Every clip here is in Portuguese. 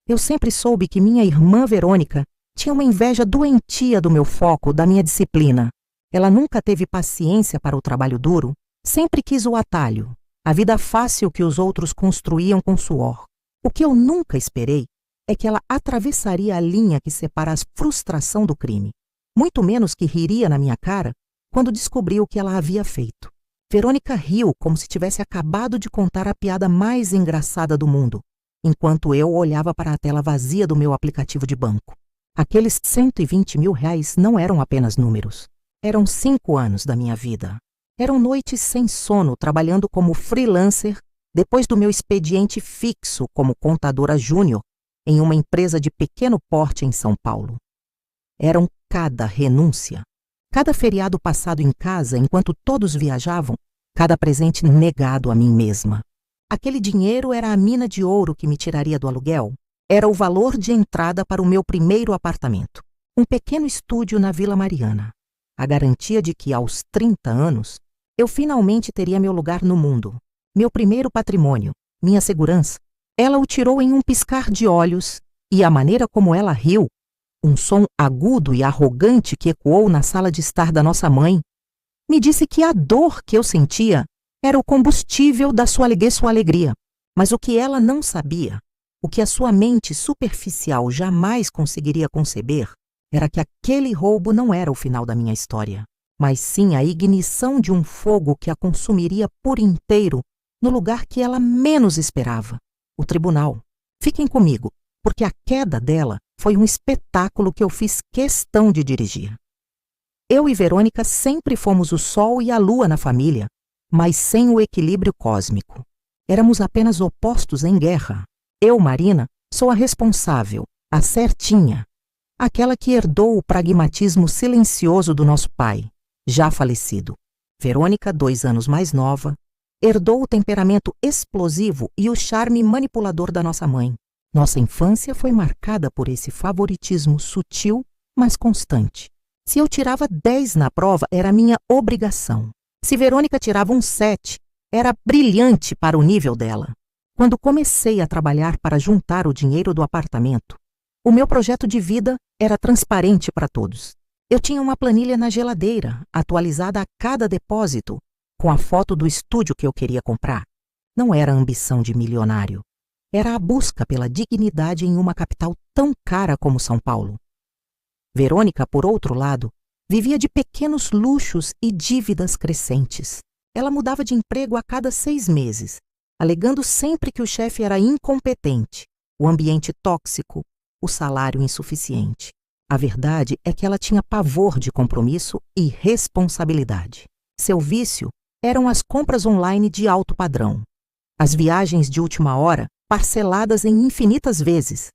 Eu sempre soube que minha irmã Verônica tinha uma inveja doentia do meu foco, da minha disciplina. Ela nunca teve paciência para o trabalho duro, sempre quis o atalho, a vida fácil que os outros construíam com suor. O que eu nunca esperei é que ela atravessaria a linha que separa a frustração do crime, muito menos que riria na minha cara quando descobriu o que ela havia feito. Verônica riu como se tivesse acabado de contar a piada mais engraçada do mundo, enquanto eu olhava para a tela vazia do meu aplicativo de banco. Aqueles R$120 mil não eram apenas números. Eram 5 anos da minha vida. Eram noites sem sono trabalhando como freelancer depois do meu expediente fixo como contadora júnior em uma empresa de pequeno porte em São Paulo. Eram cada renúncia, cada feriado passado em casa enquanto todos viajavam, cada presente negado a mim mesma. Aquele dinheiro era a mina de ouro que me tiraria do aluguel. Era o valor de entrada para o meu primeiro apartamento, um pequeno estúdio na Vila Mariana. A garantia de que, aos 30 anos, eu finalmente teria meu lugar no mundo, meu primeiro patrimônio, minha segurança. Ela o tirou em um piscar de olhos e a maneira como ela riu, um som agudo e arrogante que ecoou na sala de estar da nossa mãe, me disse que a dor que eu sentia era o combustível da sua alegria. Mas o que ela não sabia, o que a sua mente superficial jamais conseguiria conceber, era que aquele roubo não era o final da minha história, mas sim a ignição de um fogo que a consumiria por inteiro no lugar que ela menos esperava, o tribunal. Fiquem comigo, porque a queda dela foi um espetáculo que eu fiz questão de dirigir. Eu e Verônica sempre fomos o sol e a lua na família, mas sem o equilíbrio cósmico. Éramos apenas opostos em guerra. Eu, Marina, sou a responsável, a certinha, aquela que herdou o pragmatismo silencioso do nosso pai, já falecido. Verônica, 2 anos mais nova, herdou o temperamento explosivo e o charme manipulador da nossa mãe. Nossa infância foi marcada por esse favoritismo sutil, mas constante. Se eu tirava 10 na prova, era minha obrigação. Se Verônica tirava um 7, era brilhante para o nível dela. Quando comecei a trabalhar para juntar o dinheiro do apartamento, o meu projeto de vida era transparente para todos. Eu tinha uma planilha na geladeira, atualizada a cada depósito, com a foto do estúdio que eu queria comprar. Não era a ambição de milionário. Era a busca pela dignidade em uma capital tão cara como São Paulo. Verônica, por outro lado, vivia de pequenos luxos e dívidas crescentes. Ela mudava de emprego a cada 6 meses, alegando sempre que o chefe era incompetente, o ambiente tóxico, o salário insuficiente. A verdade é que ela tinha pavor de compromisso e responsabilidade. Seu vício eram as compras online de alto padrão, as viagens de última hora parceladas em infinitas vezes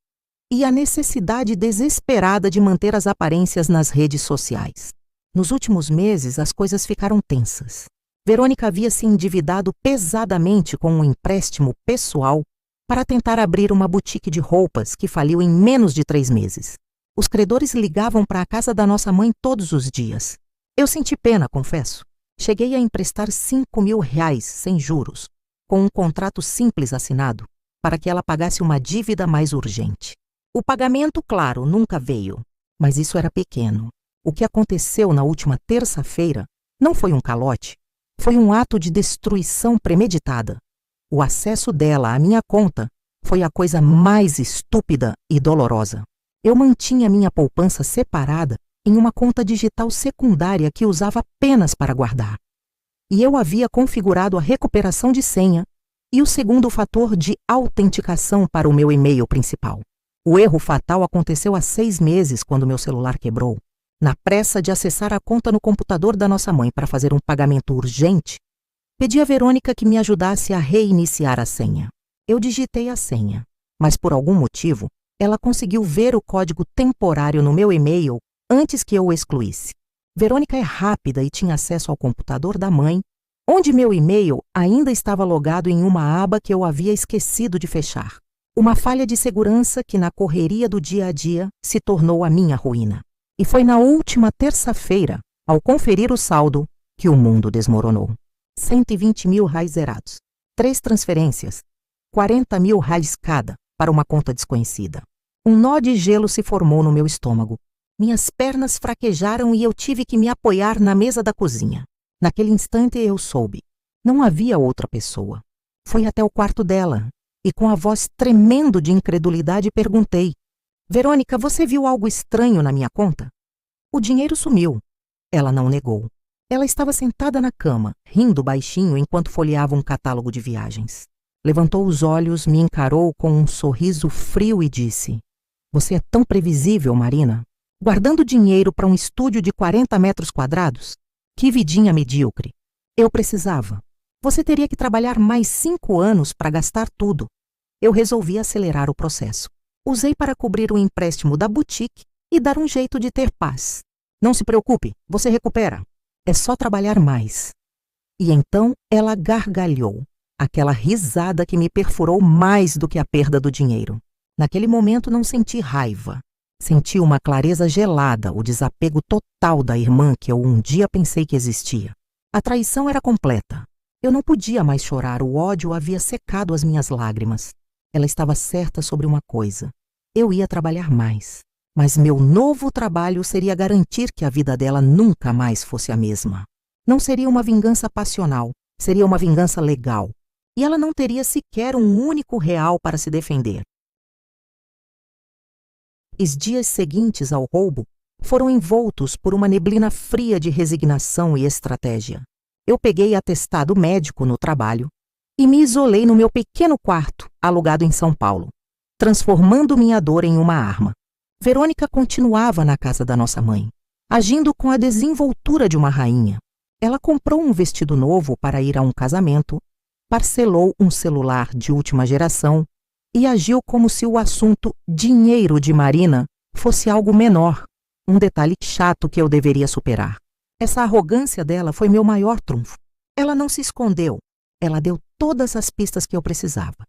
e a necessidade desesperada de manter as aparências nas redes sociais. Nos últimos meses, as coisas ficaram tensas. Verônica havia se endividado pesadamente com um empréstimo pessoal para tentar abrir uma boutique de roupas que faliu em menos de 3 meses. Os credores ligavam para a casa da nossa mãe todos os dias. Eu senti pena, confesso. Cheguei a emprestar R$5 mil sem juros, com um contrato simples assinado, para que ela pagasse uma dívida mais urgente. O pagamento, claro, nunca veio, mas isso era pequeno. O que aconteceu na última terça-feira não foi um calote, foi um ato de destruição premeditada. O acesso dela à minha conta foi a coisa mais estúpida e dolorosa. Eu mantinha minha poupança separada em uma conta digital secundária que usava apenas para guardar. E eu havia configurado a recuperação de senha e o segundo fator de autenticação para o meu e-mail principal. O erro fatal aconteceu há 6 meses, quando meu celular quebrou. Na pressa de acessar a conta no computador da nossa mãe para fazer um pagamento urgente, pedi a Verônica que me ajudasse a reiniciar a senha. Eu digitei a senha, mas por algum motivo, ela conseguiu ver o código temporário no meu e-mail antes que eu o excluísse. Verônica é rápida e tinha acesso ao computador da mãe, onde meu e-mail ainda estava logado em uma aba que eu havia esquecido de fechar. Uma falha de segurança que, na correria do dia a dia, se tornou a minha ruína. E foi na última terça-feira, ao conferir o saldo, que o mundo desmoronou. R$120 mil zerados. 3 transferências, R$40 mil cada. para uma conta desconhecida. Um nó de gelo se formou no meu estômago. Minhas pernas fraquejaram e eu tive que me apoiar na mesa da cozinha. Naquele instante eu soube. Não havia outra pessoa. Fui até o quarto dela e, com a voz tremendo de incredulidade, perguntei: Verônica, você viu algo estranho na minha conta? O dinheiro sumiu. Ela não negou. Ela estava sentada na cama, rindo baixinho enquanto folheava um catálogo de viagens. Levantou os olhos, me encarou com um sorriso frio e disse: Você é tão previsível, Marina. Guardando dinheiro para um estúdio de 40 metros quadrados? Que vidinha medíocre. Eu precisava. Você teria que trabalhar mais 5 anos para gastar tudo. Eu resolvi acelerar o processo. Usei para cobrir o empréstimo da boutique e dar um jeito de ter paz. Não se preocupe, você recupera. É só trabalhar mais. E então ela gargalhou. Aquela risada que me perfurou mais do que a perda do dinheiro. Naquele momento não senti raiva. Senti uma clareza gelada, o desapego total da irmã que eu um dia pensei que existia. A traição era completa. Eu não podia mais chorar, o ódio havia secado as minhas lágrimas. Ela estava certa sobre uma coisa. Eu ia trabalhar mais. Mas meu novo trabalho seria garantir que a vida dela nunca mais fosse a mesma. Não seria uma vingança passional, seria uma vingança legal. E ela não teria sequer um único real para se defender. Os dias seguintes ao roubo foram envoltos por uma neblina fria de resignação e estratégia. Eu peguei atestado médico no trabalho e me isolei no meu pequeno quarto, alugado em São Paulo, transformando minha dor em uma arma. Verônica continuava na casa da nossa mãe, agindo com a desenvoltura de uma rainha. Ela comprou um vestido novo para ir a um casamento, parcelou um celular de última geração e agiu como se o assunto dinheiro de Marina fosse algo menor, um detalhe chato que eu deveria superar. Essa arrogância dela foi meu maior trunfo. Ela não se escondeu, ela deu todas as pistas que eu precisava.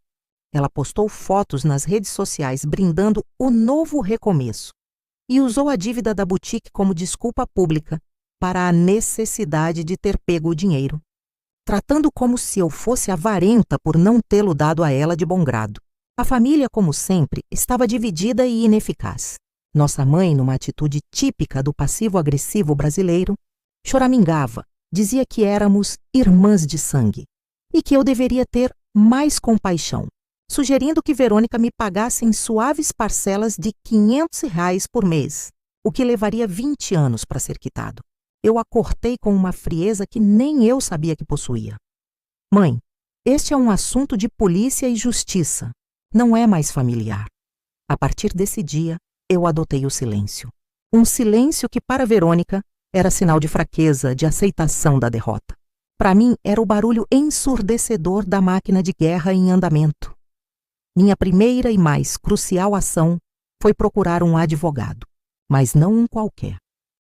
Ela postou fotos nas redes sociais brindando o novo recomeço e usou a dívida da boutique como desculpa pública para a necessidade de ter pego o dinheiro, tratando como se eu fosse avarenta por não tê-lo dado a ela de bom grado. A família, como sempre, estava dividida e ineficaz. Nossa mãe, numa atitude típica do passivo-agressivo brasileiro, choramingava, dizia que éramos irmãs de sangue e que eu deveria ter mais compaixão, sugerindo que Verônica me pagasse em suaves parcelas de R$ 500 por mês, o que levaria 20 anos para ser quitado. Eu a cortei com uma frieza que nem eu sabia que possuía. Mãe, este é um assunto de polícia e justiça. Não é mais familiar. A partir desse dia, eu adotei o silêncio. Um silêncio que, para Verônica, era sinal de fraqueza, de aceitação da derrota. Para mim, era o barulho ensurdecedor da máquina de guerra em andamento. Minha primeira e mais crucial ação foi procurar um advogado, mas não um qualquer.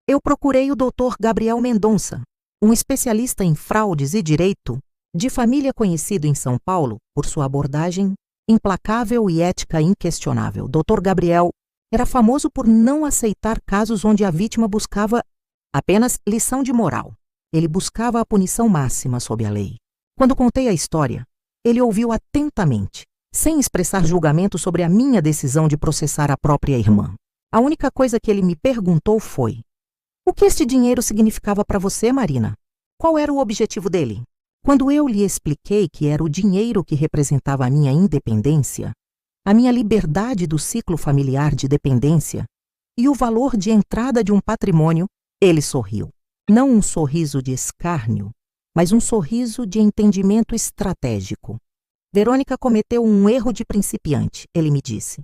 Eu procurei o Dr. Gabriel Mendonça, um especialista em fraudes e direito, de família conhecido em São Paulo por sua abordagem implacável e ética inquestionável. Dr. Gabriel era famoso por não aceitar casos onde a vítima buscava apenas lição de moral. Ele buscava a punição máxima sob a lei. Quando contei a história, ele ouviu atentamente, sem expressar julgamento sobre a minha decisão de processar a própria irmã. A única coisa que ele me perguntou foi: o que este dinheiro significava para você, Marina? Qual era o objetivo dele? Quando eu lhe expliquei que era o dinheiro que representava a minha independência, a minha liberdade do ciclo familiar de dependência e o valor de entrada de um patrimônio, ele sorriu. Não um sorriso de escárnio, mas um sorriso de entendimento estratégico. Verônica cometeu um erro de principiante, ele me disse.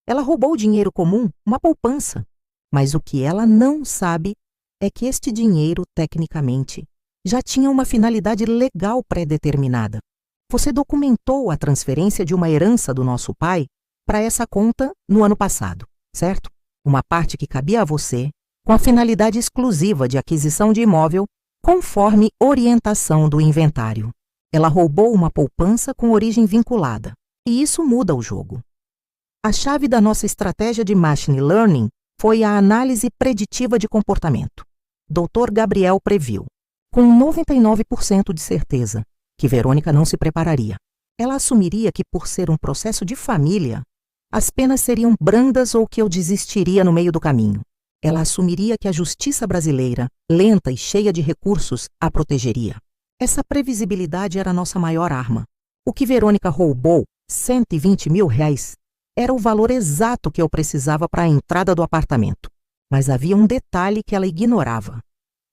Ela roubou dinheiro comum, uma poupança. Mas o que ela não sabe é que este dinheiro, tecnicamente, já tinha uma finalidade legal pré-determinada. Você documentou a transferência de uma herança do nosso pai para essa conta no ano passado, certo? Uma parte que cabia a você, com a finalidade exclusiva de aquisição de imóvel, conforme orientação do inventário. Ela roubou uma poupança com origem vinculada, e isso muda o jogo. A chave da nossa estratégia de machine learning foi a análise preditiva de comportamento. Dr. Gabriel previu, com 99% de certeza, que Verônica não se prepararia. Ela assumiria que, por ser um processo de família, as penas seriam brandas ou que eu desistiria no meio do caminho. Ela assumiria que a justiça brasileira, lenta e cheia de recursos, a protegeria. Essa previsibilidade era a nossa maior arma. O que Verônica roubou, R$120 mil, era o valor exato que eu precisava para a entrada do apartamento. Mas havia um detalhe que ela ignorava.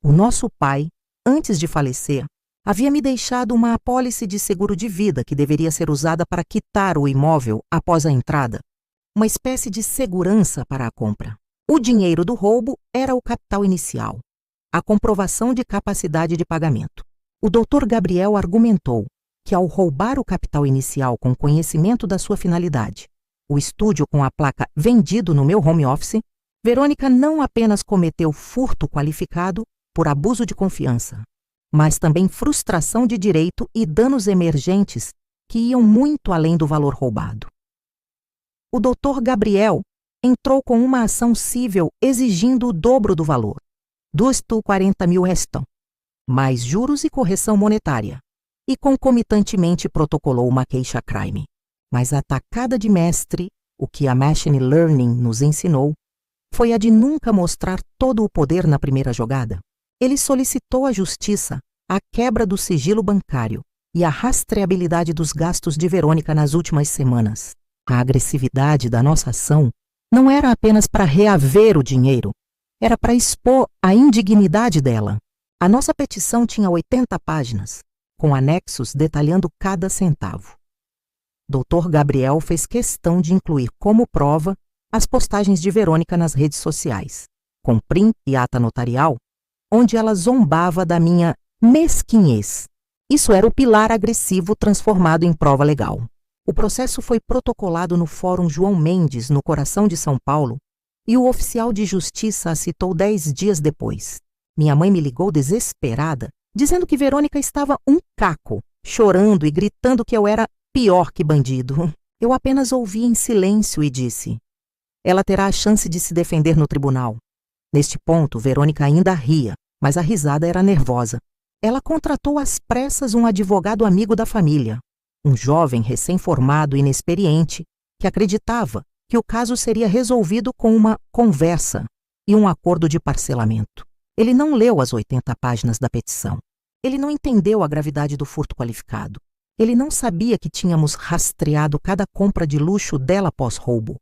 O nosso pai, antes de falecer, havia me deixado uma apólice de seguro de vida que deveria ser usada para quitar o imóvel após a entrada, uma espécie de segurança para a compra. O dinheiro do roubo era o capital inicial, a comprovação de capacidade de pagamento. O Dr. Gabriel argumentou que, ao roubar o capital inicial com conhecimento da sua finalidade, o estúdio com a placa vendido no meu home office, Verônica não apenas cometeu furto qualificado por abuso de confiança, mas também frustração de direito e danos emergentes que iam muito além do valor roubado. O Dr. Gabriel entrou com uma ação civil exigindo o dobro do valor, dos 40 mil restam, mais juros e correção monetária, e concomitantemente protocolou uma queixa-crime. Mas a tacada de mestre, o que a Machine Learning nos ensinou, foi a de nunca mostrar todo o poder na primeira jogada. Ele solicitou à justiça a quebra do sigilo bancário e a rastreabilidade dos gastos de Verônica nas últimas semanas. A agressividade da nossa ação não era apenas para reaver o dinheiro, era para expor a indignidade dela. A nossa petição tinha 80 páginas, com anexos detalhando cada centavo. Dr. Gabriel fez questão de incluir como prova as postagens de Verônica nas redes sociais, com print e ata notarial, onde ela zombava da minha mesquinhez. Isso era o pilar agressivo transformado em prova legal. O processo foi protocolado no Fórum João Mendes, no coração de São Paulo, e o oficial de justiça a citou 10 dias depois. Minha mãe me ligou desesperada, dizendo que Verônica estava um caco, chorando e gritando que eu era pior que bandido. Eu apenas ouvi em silêncio e disse: ela terá a chance de se defender no tribunal. Neste ponto, Verônica ainda ria, mas a risada era nervosa. Ela contratou às pressas um advogado amigo da família, um jovem recém-formado e inexperiente que acreditava que o caso seria resolvido com uma conversa e um acordo de parcelamento. Ele não leu as 80 páginas da petição. Ele não entendeu a gravidade do furto qualificado. Ele não sabia que tínhamos rastreado cada compra de luxo dela pós-roubo,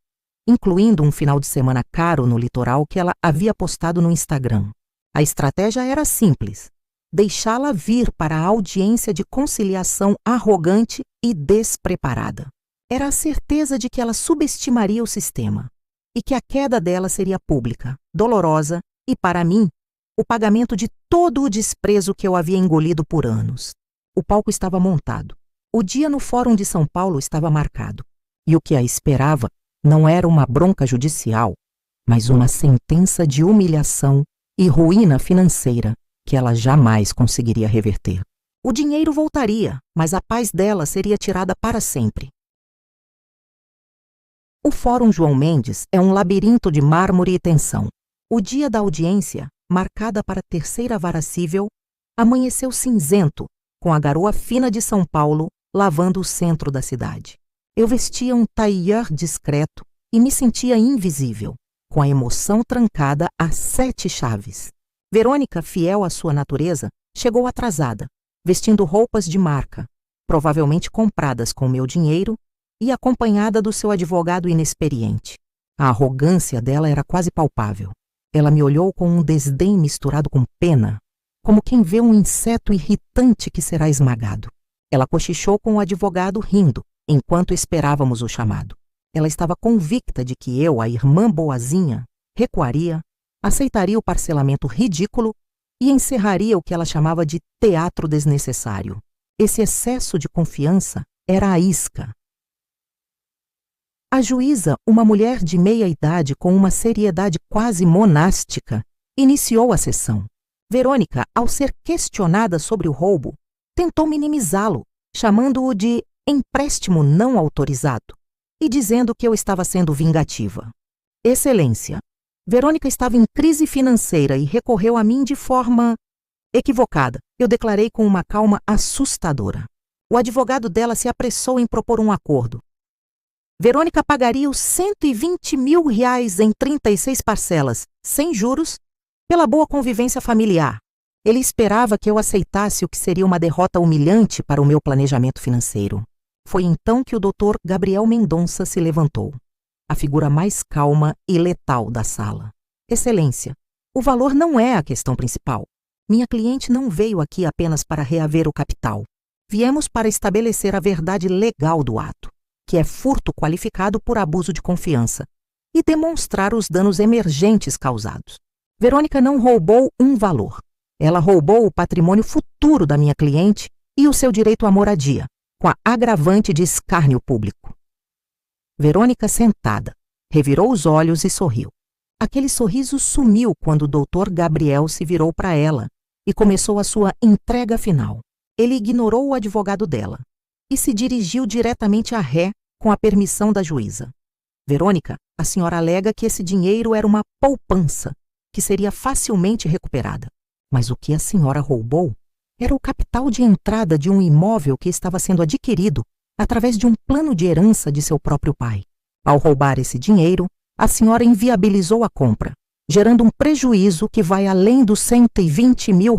incluindo um final de semana caro no litoral que ela havia postado no Instagram. A estratégia era simples: deixá-la vir para a audiência de conciliação arrogante e despreparada. Era a certeza de que ela subestimaria o sistema e que a queda dela seria pública, dolorosa e, para mim, o pagamento de todo o desprezo que eu havia engolido por anos. O palco estava montado. O dia no Fórum de São Paulo estava marcado. E o que a esperava não era uma bronca judicial, mas uma sentença de humilhação e ruína financeira que ela jamais conseguiria reverter. O dinheiro voltaria, mas a paz dela seria tirada para sempre. O Fórum João Mendes é um labirinto de mármore e tensão. O dia da audiência, marcada para a terceira vara cível, amanheceu cinzento, com a garoa fina de São Paulo lavando o centro da cidade. Eu vestia um tailleur discreto e me sentia invisível, com a emoção trancada a 7 chaves. Verônica, fiel à sua natureza, chegou atrasada, vestindo roupas de marca, provavelmente compradas com meu dinheiro, e acompanhada do seu advogado inexperiente. A arrogância dela era quase palpável. Ela me olhou com um desdém misturado com pena, como quem vê um inseto irritante que será esmagado. Ela cochichou com o advogado rindo, enquanto esperávamos o chamado. Ela estava convicta de que eu, a irmã boazinha, recuaria, aceitaria o parcelamento ridículo e encerraria o que ela chamava de teatro desnecessário. Esse excesso de confiança era a isca. A juíza, uma mulher de meia-idade com uma seriedade quase monástica, iniciou a sessão. Verônica, ao ser questionada sobre o roubo, tentou minimizá-lo, chamando-o de empréstimo não autorizado e dizendo que eu estava sendo vingativa. Excelência, Verônica estava em crise financeira e recorreu a mim de forma equivocada, eu declarei com uma calma assustadora. O advogado dela se apressou em propor um acordo. Verônica pagaria os R$ 120 mil em 36 parcelas, sem juros, pela boa convivência familiar. Ele esperava que eu aceitasse o que seria uma derrota humilhante para o meu planejamento financeiro. Foi então que o Dr. Gabriel Mendonça se levantou, a figura mais calma e letal da sala. Excelência, o valor não é a questão principal. Minha cliente não veio aqui apenas para reaver o capital. Viemos para estabelecer a verdade legal do ato, que é furto qualificado por abuso de confiança, e demonstrar os danos emergentes causados. Verônica não roubou um valor. Ela roubou o patrimônio futuro da minha cliente e o seu direito à moradia, com a agravante de escárnio público. Verônica, sentada, revirou os olhos e sorriu. Aquele sorriso sumiu quando o Dr. Gabriel se virou para ela e começou a sua entrega final. Ele ignorou o advogado dela e se dirigiu diretamente à ré com a permissão da juíza. Verônica, a senhora alega que esse dinheiro era uma poupança que seria facilmente recuperada. Mas o que a senhora roubou era o capital de entrada de um imóvel que estava sendo adquirido através de um plano de herança de seu próprio pai. Ao roubar esse dinheiro, a senhora inviabilizou a compra, gerando um prejuízo que vai além dos R$ 120 mil.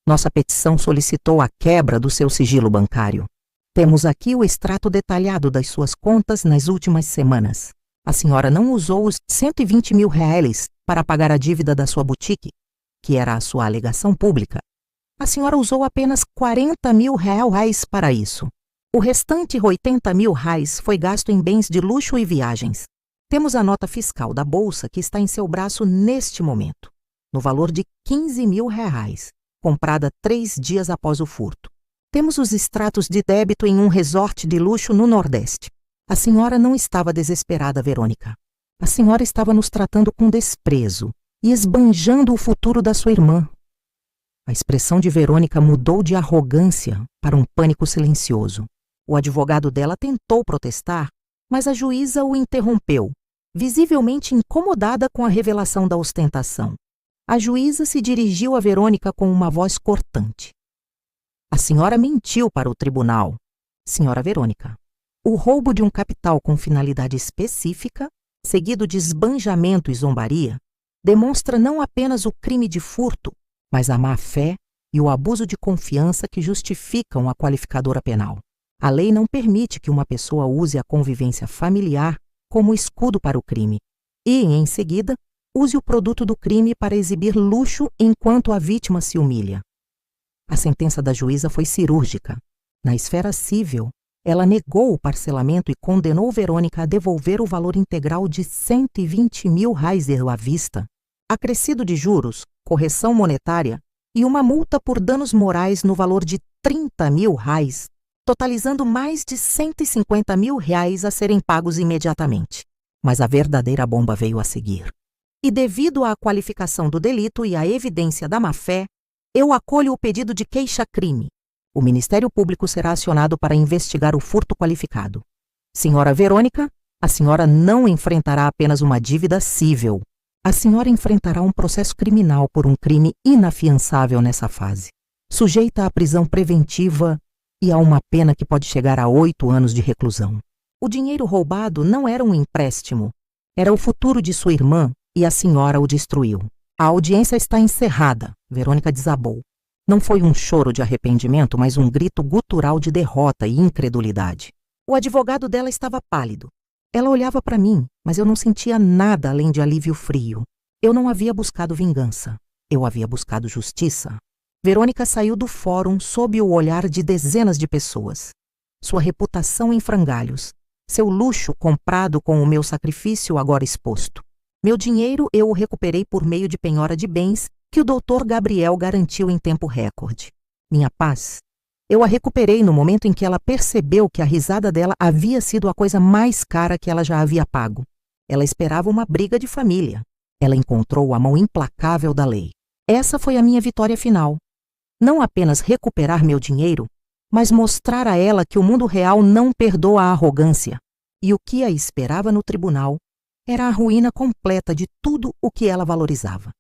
Nossa petição solicitou a quebra do seu sigilo bancário. Temos aqui o extrato detalhado das suas contas nas últimas semanas. A senhora não usou os R$ 120 mil para pagar a dívida da sua boutique, que era a sua alegação pública. A senhora usou apenas R$ 40 mil para isso. O restante R$ 80 mil foi gasto em bens de luxo e viagens. Temos a nota fiscal da bolsa que está em seu braço neste momento, no valor de R$ 15 mil, comprada 3 dias após o furto. Temos os extratos de débito em um resort de luxo no Nordeste. A senhora não estava desesperada, Verônica. A senhora estava nos tratando com desprezo e esbanjando o futuro da sua irmã. A expressão de Verônica mudou de arrogância para um pânico silencioso. O advogado dela tentou protestar, mas a juíza o interrompeu, visivelmente incomodada com a revelação da ostentação. A juíza se dirigiu a Verônica com uma voz cortante. A senhora mentiu para o tribunal, senhora Verônica. O roubo de um capital com finalidade específica, seguido de esbanjamento e zombaria, demonstra não apenas o crime de furto, mas a má-fé e o abuso de confiança que justificam a qualificadora penal. A lei não permite que uma pessoa use a convivência familiar como escudo para o crime e, em seguida, use o produto do crime para exibir luxo enquanto a vítima se humilha. A sentença da juíza foi cirúrgica. Na esfera civil, ela negou o parcelamento e condenou Verônica a devolver o valor integral de R$ 120 mil à vista, acrescido de juros, correção monetária e uma multa por danos morais no valor de R$ 30 mil, totalizando mais de R$ 150 mil a serem pagos imediatamente. Mas a verdadeira bomba veio a seguir. E devido à qualificação do delito e à evidência da má-fé, eu acolho o pedido de queixa-crime. O Ministério Público será acionado para investigar o furto qualificado. Senhora Verônica, a senhora não enfrentará apenas uma dívida cível. A senhora enfrentará um processo criminal por um crime inafiançável nessa fase, sujeita à prisão preventiva e a uma pena que pode chegar a 8 anos de reclusão. O dinheiro roubado não era um empréstimo, era o futuro de sua irmã e a senhora o destruiu. A audiência está encerrada, Verônica desabou. Não foi um choro de arrependimento, mas um grito gutural de derrota e incredulidade. O advogado dela estava pálido. Ela olhava para mim, mas eu não sentia nada além de alívio frio. Eu não havia buscado vingança. Eu havia buscado justiça. Verônica saiu do fórum sob o olhar de dezenas de pessoas. Sua reputação em frangalhos. Seu luxo comprado com o meu sacrifício agora exposto. Meu dinheiro eu o recuperei por meio de penhora de bens que o Dr. Gabriel garantiu em tempo recorde. Minha paz, eu a recuperei no momento em que ela percebeu que a risada dela havia sido a coisa mais cara que ela já havia pago. Ela esperava uma briga de família. Ela encontrou a mão implacável da lei. Essa foi a minha vitória final. Não apenas recuperar meu dinheiro, mas mostrar a ela que o mundo real não perdoa a arrogância. E o que a esperava no tribunal era a ruína completa de tudo o que ela valorizava.